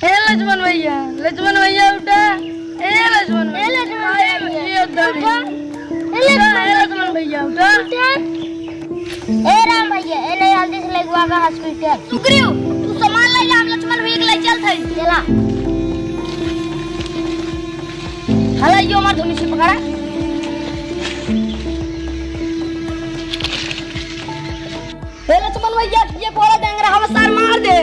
लक्ष्मण भैया उठा। लक्ष्मण भैया उठा। राम भैया नहीं जल्दी से लगवा का हॉस्पिटल। सुग्रीव तू सामान ले जा, हम लक्ष्मण भैया के ले चल थई। चला हला यो मार धोनी से पकड़ा। लक्ष्मण भैया ये कोड़ा देंगे हम सार मार दे।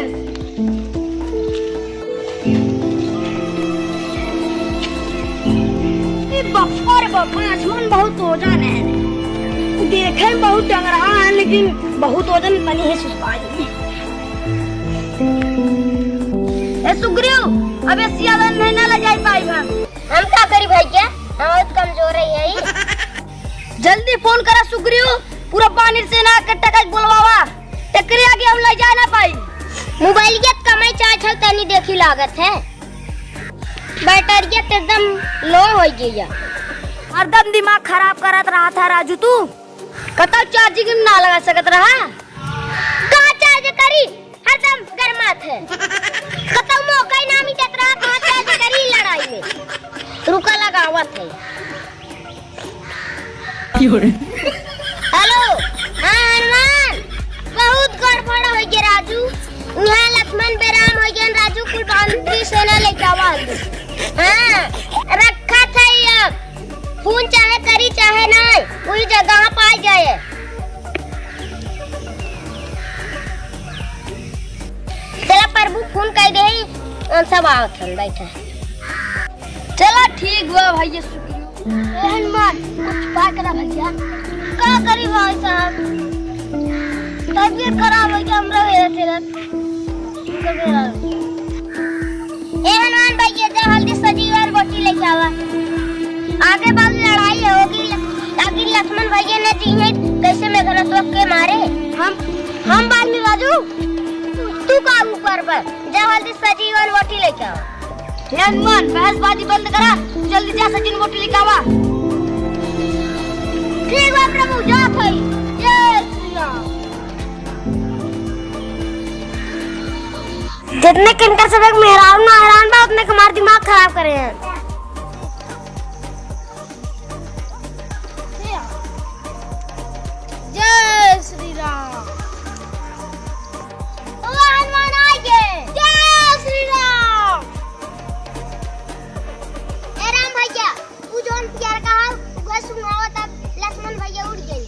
बफर लक्ष्मण बहुत वजन है, देखे में बहुत डंग रहा है लेकिन बहुत वजन बनी है सुस्पाई। सुग्रीव अबे सियाला नहीं ना ले जाई पाई हम क्या करी भैया, हम बहुत कमजोर है। जल्दी फोन करा सुग्रीव, पूरा पानी से ना कट्टा का बोलवावा, टकरी आगे हम ले जा ना पाई। मोबाइल के कमाई चार्ज तनी देखी लागत है, बैटरी एकदम लो हो गई। हरदम दिमाग खराब करत रहा था राजू, तू कतौ चार्जिंग ना लगा सकत रहा। कहां चार्ज करी, हरदम गरमात है। कतौ मौका ही ना मिलत रहा, कहां चार्ज करी लड़ाई में। रुका लगावत है। हेलो हनुमान, बहुत गड़बड़ हो गया राजू। यहाँ लक्ष्मण बेराम हो गया, राजू कुल बांधी सेना लेके आवा। हाँ रखा था अब फोन चाहे करी चाहे नहीं, पूरी जगह पाई गए। चला प्रभु फोन कर दे, सब आओ थन बैठा। चला ठीक हुआ भैया। हनुमान कुछ बात करा भैया। का करी भाई साहब, तबीयत खराब हो गया हमरा हनुमान भैया जा जल्दी सजीवन बोटी लेके आवा। आगे बाद लड़ाई होगी, आगे लक्ष्मण भैया ने दी है कैसे मैं घर तो के मारे हम बाद में बाजू। तू का ऊपर पर जा जल्दी सजीवन बोटी लेके आवा। हनुमान बहसबाजी बंद करा, जल्दी जा सचिन बोटी लेके आवा। ठीक है प्रभु, जा भाई। जय श्री राम। जितने किंकर सब एक मेहरान ना हैरान बा, उतने हमारा दिमाग खराब करे हैं। जय श्री राम। हनुमान आइए। जय श्री राम। राम भैया तू जोन प्यार कहा वो सुनाओ, तब लक्ष्मण भैया उड़ गए।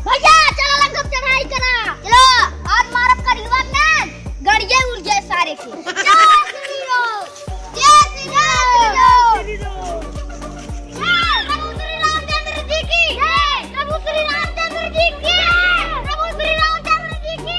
भैया चलो लगभग चढ़ाई करा। चलो आज मारब करी बात ना, गड़िया उड़ जाए सारे के। जय श्री राम। जय श्री राम। प्रभु श्री रामचंद्र जी की जय। प्रभु श्री रामचंद्र जी की जय। प्रभु श्री रामचंद्र जी की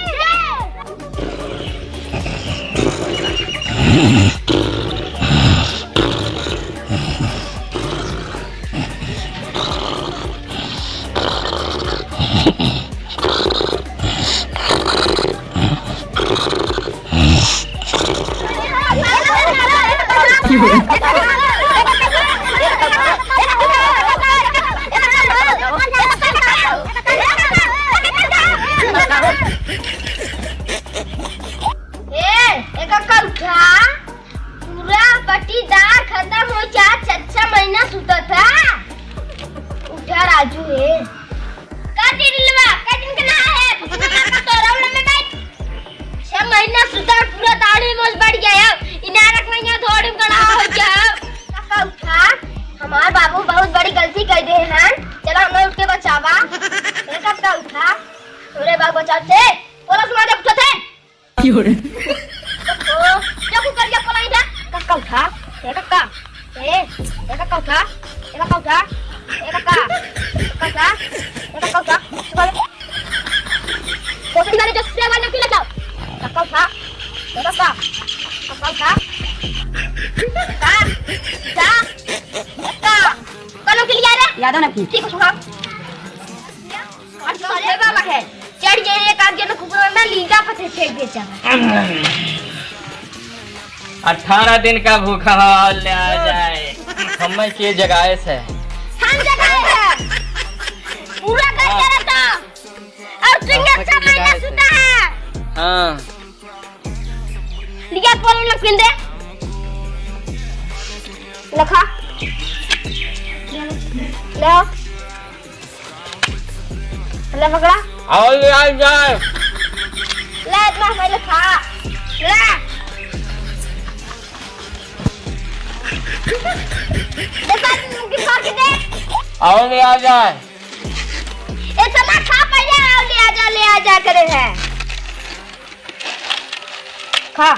राजू है का दिन लवा का दिन के ना है का तोरम में बैठ 6 महीना सुता पूरा दाढ़ी मोछ बढ़ गया। इनारक महीना थोड़ी गड़ा हो गया। काका उठा, हमार बाबू बहुत बड़ी गलती कर दे हैं, चला हमें उठ के बचावा। ए काका उठा, तोरे बाबू बचाव से पुलिस मार दे उठा थे क्यों रे। ओ क्या को कर गया पलाई था। काका उठा, ए काका ए काका उठा, ए काका उठा, ए काका काका काका उठा। कोशिश करे जो सेवा न किला जाओ। काका उठा, ए काका काका उठा, काका जा काका कनो के लिए रे याद ना ठीक है सुना। आज सारे बाबा है चढ़ गए एक आगे न कुकुर में लीजा पथे फेंक दे जा। 18 दिन का भूखा ले आ जाए, हमें के जगाए से हम जगाए है पूरा कर दे रहा था और उससे अच्छा माइनस होता है। हाँ लिया बोल लोग पिन दे लखा ले ले पकड़ा आओ ले आ जाए ले इतना पहले खा ले देखा मुंह की फाड़ दे आओ ले आ जाए ए चला खा पहले आओ ले आ जा करे है खा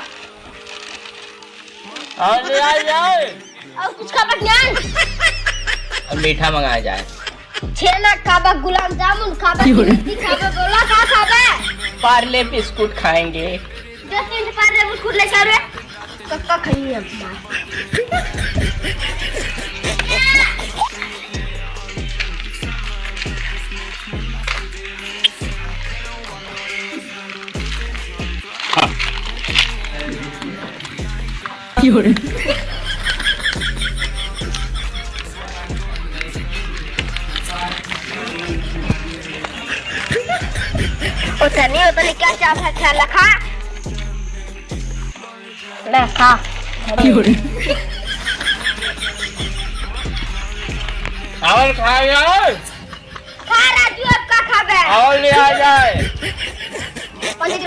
आओ ले आ जाए और कुछ खा बकन्यान और मीठा मंगाया जाए छेना खाबा गुलाब जामुन खाबा लिट्टी खाबा बोला का खाबा पार्ले बिस्कुट खाएंगे 10 मिनट पर रे बिस्कुट ले चल रे कक्का खाइए अपना उतनी क्या चाप है खा लखा ले खा और खा जाए खा राजू अब का खाबे और ले आ जाए पंजे